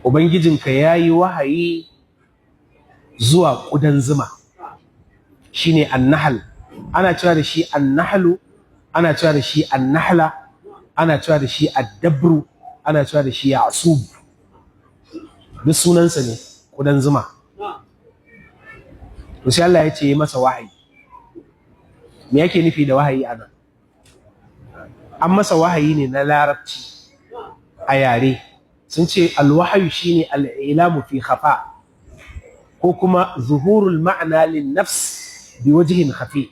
ubangijinka yayi wahayi zuwa ƙudan zuma shine annahal, ana cewa da shi annahlu, ana cewa da shi annahla, ana cewa da shi addabru, ana cewa da shi yasub. Duk sunansa ne ƙudan zuma. To sai Allah ya ce yi masa wahayi. Me yake nufi da wahayi anan? An masa wahayi ne na larabci a yare. Sun ce alwahayu shine al'ilamu fi khafa ko kuma zuhurul ma'ana lin nafs bi wajhin khafi.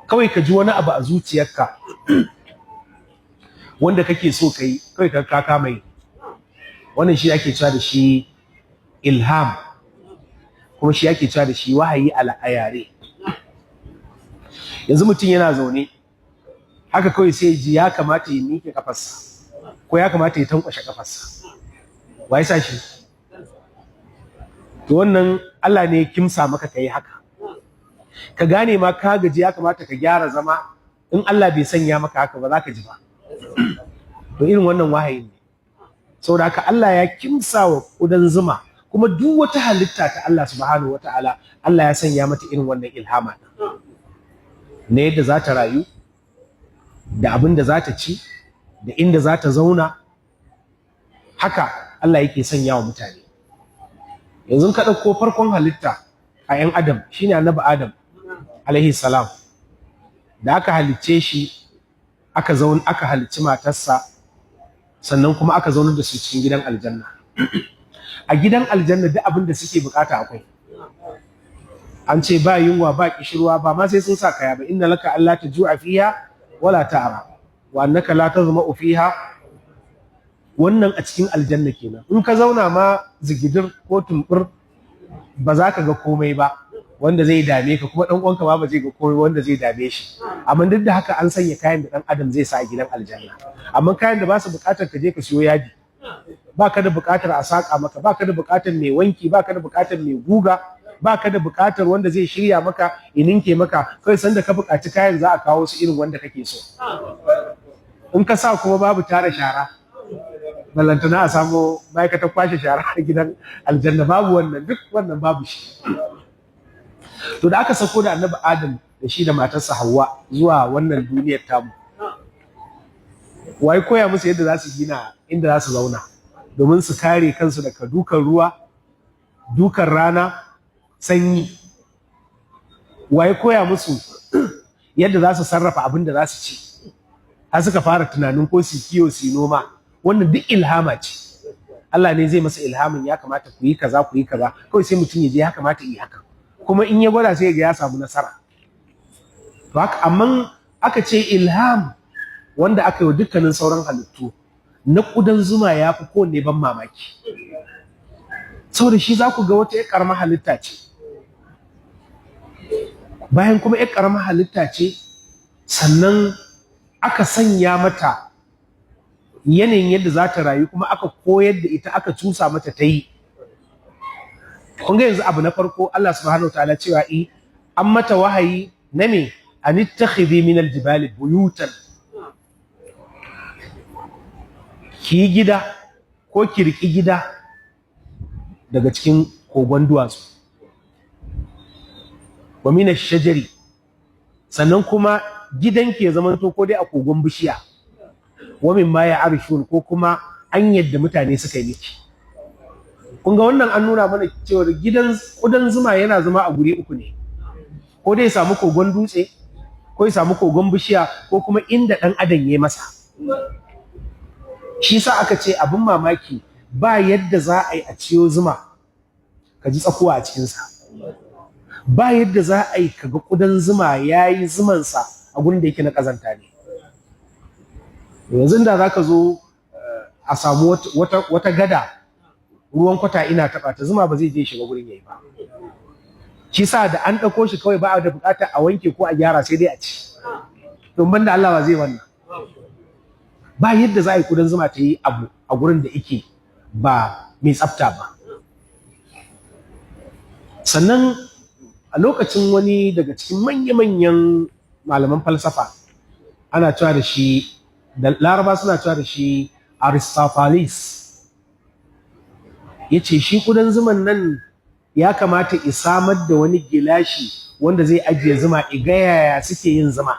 Kawai ka ji wani abu a zuciyarka wanda kake so kai, kawai ka kama yi. Wannan shi ake cewa da shi ilham, kuma shi ake cewa da shi wahayi a yare. Yanzu mutum yana zaune haka kawai sai ji ya kamata ya miƙe kafarsa ko ya kamata ya tankwashe kafarsa. Wa ya sa shi? To wannan Allah ne ya kimsa maka kai haka. Ka gane ma ka gaji ya kamata ka gyara zama, in Allah bai sanya maka haka ba za ka ji ba. To irin wannan wahayi ne. Saboda haka Allah ya kimsa wa ƙudan zuma, kuma duk wata halitta ta Allah subhanahu wataala Allah ya sanya mata irin wannan ilhama na yadda za ta rayu, da abin da za ta ci, da inda za ta zauna. Haka Allah yake sanya wa mutane. Yanzu ka ɗauko farkon halitta a 'yan Adam shine annabi Adam alaihi salam. Da aka halicce shi aka halicci matarsa, sannan kuma aka zaunar da su cikin gidan aljanna. A gidan aljanna duk abin da suke bukata akwai. An ce ba yunwa ba kishirwa, ba ma sai sun sa kaya ba. Inna laka alla tajua fiha wala ta'ra wa annaka la tazma'u fiha. Wannan a cikin aljanna kenan. In ka zauna ma zigidir ko tumbur ba za ka ga komai ba wanda zai dame ka, kuma dan uwanka ma ba zai ga komai wanda zai dame shi. Amma duk da haka an sanya kayan da dan adam zai sa a gidan aljanna. Amma kayan da ba su bukatar ka je ka siyo yadi, ba ka da bukatar a saka maka, ba ka da bukatar mai wanki, ba ka da bukatar mai guga, ba ka da bukatar wanda zai shirya maka ininke maka. Kai sanda ka bukaci kayan za a kawo su irin wanda kake so. In ka sa kuma babu tara shara, ballantana a samu ma'aikatar kwashe shara a gidan aljanna, babu wannan, duk wannan babu shi. To da aka sako da annabi Adam da shi da matarsa Hawwa zuwa wannan duniyar tamu, wai koya musu yadda za su gina inda za su zauna domin su kare kansu daga dukan ruwa, dukan rana, sanyi. Wai koya musu yadda za su sarrafa abin da za su ci, har suka fara tunanin ko su kiyo su noma. Wannan duk ilhama ce. Allah ne zai masa ilhamin ya kamata ku yi kaza, ku yi kaza. Kawai sai mutum ya je ya kamata yi haka, kuma in ya gwada sai ga ya samu nasara. To haka, amma aka ce ilham wanda aka yi wa dukkanin sauran halittu, na ƙudan zuma ya fi kowanne ban mamaki. Saboda shi za ku ga wata ƴar ƙaramar halitta ce, bayan kuma ƴar ƙaramar halitta ce, sannan aka sanya mata yanayin yadda za ta rayu, kuma aka koyar da ita, aka cusa mata ta yi. Kun ga yanzu abu na farko Allah subhanahu wataala cewa an mata wahayi na me, an ittakhidhi min aljibali buyutan. Ki gida ko kirki gida daga cikin kogon duwatsu. Wa min ash-shajari, sannan kuma gidan ke zamanto ko dai a kogon bishiya. Wa min ma ya'rishun, ko kuma an yadda mutane suka yi miki. Kun ga wannan an nuna mana cewa gidan ƙudan zuma yana zama a guri uku ne, ko dai ya samu kogon dutse, ko ya samu kogon bishiya, ko kuma inda ɗan adam ya masa. Shi sa aka ce abin mamaki ba yadda za a yi a ciyo zuma ka ji tsakuwa a cikinsa, ba yadda za a yi ka ga ƙudan zuma ya yi zumansa a gurin da yake na ƙazanta ne. Yanzu da za ka zo a samu wata gada, ruwan kwata ina taɓa ta, zuma ba zai je shiga gurin yayi ba. Shi sa da an ɗauko shi kawai ba a da buƙatar a wanke ko a gyara, sai dai a ci. Don banda Allah ba zai wannan. Ba yadda za a yi ƙudan zuma ta yi abu a gurin da yake ba mai tsafta ba. Sannan a lokacin wani daga cikin manya-manyan malaman falsafa, ana cewa da shi, da Laraba suna cewa da shi Aristophanes. yace shi kudan zuman nan ya kamata i samar da wani gilashi wanda zai ajiye zuma iga yaya suke yin zuma.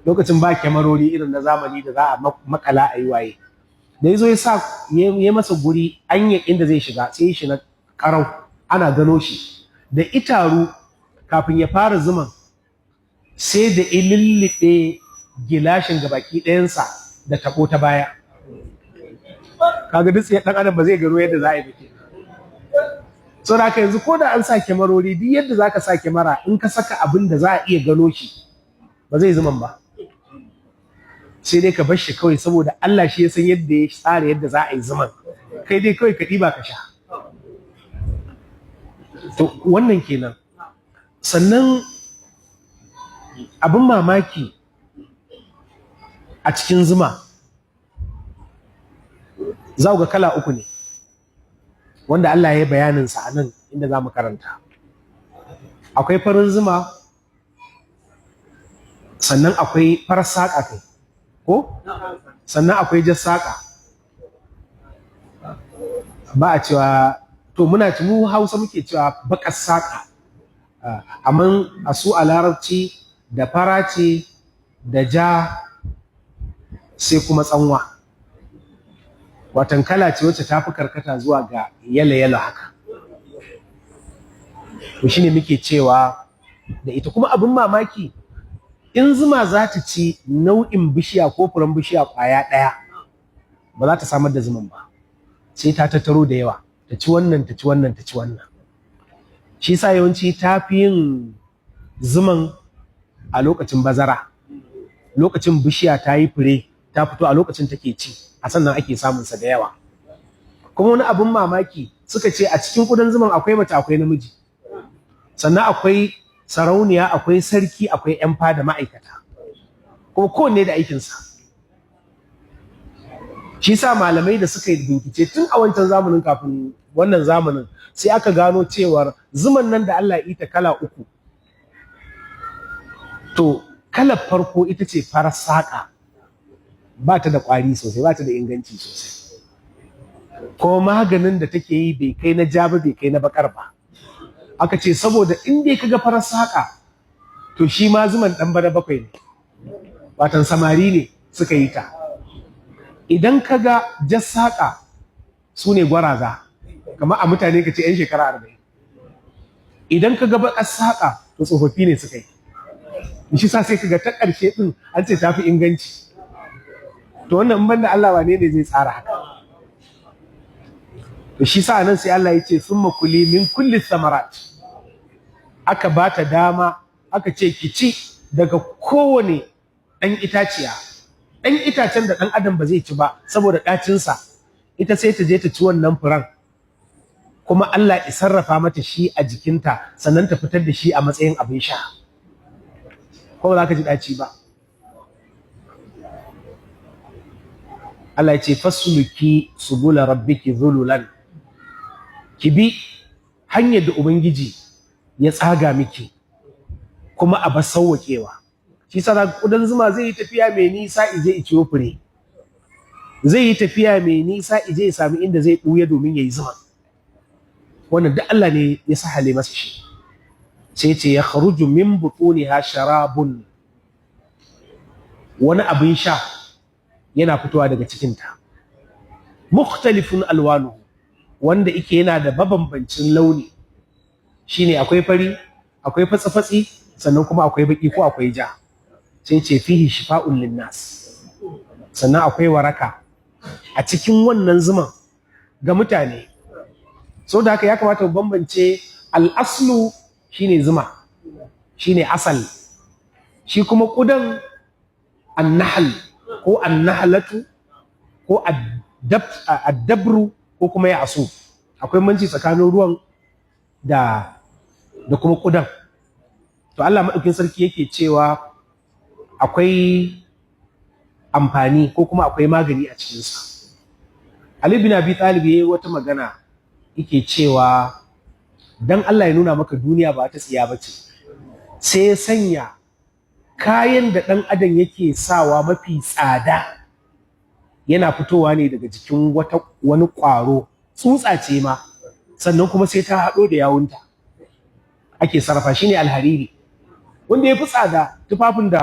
Lokacin ba kyamarori irin na zamani da za a makala a yi waye. Da ya zo ya masa guri anya inda zai shiga sai shi na karau ana gano shi da itaru kafin ya fara zuman sai da ililliɓe gilashin gabaki ɗayansa da tako ta baya. Kaga duk ɗan adam ba zai gano yadda za a yi bake. So da haka yanzu ko da an sa kyamarori duk yadda za ka sa kyamara in ka saka abin da za a iya gano shi ba zai zuman ba. Sai dai ka bar shi kawai saboda Allah shi ya san yadda ya tsara yadda za a yi zuman. Kai dai kawai ka ɗiba ka sha. To wannan kenan. Sannan abin mamaki a cikin zuma za ga kala uku ne wanda Allah ya yi bayaninsa a nan inda za mu karanta. Akwai farin zuma, sannan akwai farar saƙa kai, ko? Sannan akwai jar saƙa. Ba a cewa, to mu Hausa muke cewa baƙar saƙa. Amma a su a Larabci da fara ce da ja sai kuma tsanwa. Watan kala ce wacce ta fi karkata zuwa ga yala-yala haka. To shine muke cewa da ita kuma abin mamaki in zuma za ta ci nau'in bishiya ko furen bishiya ƙwaya ɗaya ba za ta samar da zuman ba. Sai ta tattaro da yawa, ta ci wannan, ta ci wannan, ta ci wannan. Shi sa yawanci ta fi yin zuman a lokacin bazara. Lokacin bishiya ta yi fure, ta fito a lokacin take ci. A sannan ake samunsa da yawa. Kuma wani abin mamaki suka ce a cikin kudan zuman akwai mace akwai namiji, sannan akwai sarauniya akwai sarki akwai 'yan fada ma'aikata, kuma kowanne da aikinsa. Shi sa malamai da suka yi bincike tun a wancan zamanin kafin wannan zamanin sai aka gano cewar zuman nan da Allah ya ita kala uku. To kalar farko ita ce farar saƙa, ba ta da ƙwari sosai, ba ta da inganci sosai, kuma maganin da take yi bai kai na ja ba bai kai na bakar ba. Aka ce saboda in dai kaga farar saƙa to shi ma zuman ɗan bana bakwai ne, watan samari ne suka yi ta. Idan kaga jar saƙa su ne gwaraza, kamar a mutane ka ce 'yan shekara 40. Idan kaga baƙar saƙa to tsofaffi ne suka yi. Shi sa sai kaga ta ƙarshe ɗin an ce ta fi inganci. To wannan in banda Allah wane ne zai tsara haka? To shi sa nan sai Allah ya ce summa kuli min kulli samarat. Aka ba ta dama aka ce ki ci daga kowane ɗan itaciya. Ɗan itacen da ɗan adam ba zai ci ba saboda ɗacinsa, ita sai ta je ta ci wannan furen. Kuma Allah ya sarrafa mata shi a jikinta sannan ta fitar da shi a matsayin abin sha. Ko ba za ka ji ɗaci ba. Allah ya ce fasluki subula rabbiki zululan, ki bi hanyar da ubangiji ya tsaga miki kuma a bar sauwaƙewa. Shi sa kudan zuma zai yi tafiya mai nisa ije ya ciwo fure, zai yi tafiya mai nisa ije ya sami inda zai ɓuya domin ya yi zuma. Wannan duk Allah ne ya sahale masa shi. Sai ce ya kharuju min butuniha sharabun, wani abin sha yana fitowa daga cikinta, mukhtalifun alwanuhu, wanda ike yana da mabambancin launi. Shine akwai fari, akwai fatsi-fatsi, sannan kuma akwai baki ko akwai ja. Sai ce fihi shifa'un linnas, sannan akwai waraka a cikin wannan zuman ga mutane. So da haka ya kamata mu bambance al'aslu shine zuma, shine asal, shi kuma kudan annahal ko annahalatu ko addabru ko kuma ya asu. Akwai manci tsakanin ruwan da kuma kudan. To Allah madaukin sarki yake cewa akwai amfani ko kuma akwai magani a cikinsa. Ali bin Abi Talib yayi wata magana yake cewa dan Allah ya nuna maka duniya ba ta tsiya bace, sai ya sanya kayan da ɗan adam yake sawa mafi tsada yana fitowa ne daga jikin wani ƙwaro tsutsa ce ma sannan kuma sai ta haɗo da yawunta ake sarrafa shi ne alhariri wanda ya fi tsada tufafin da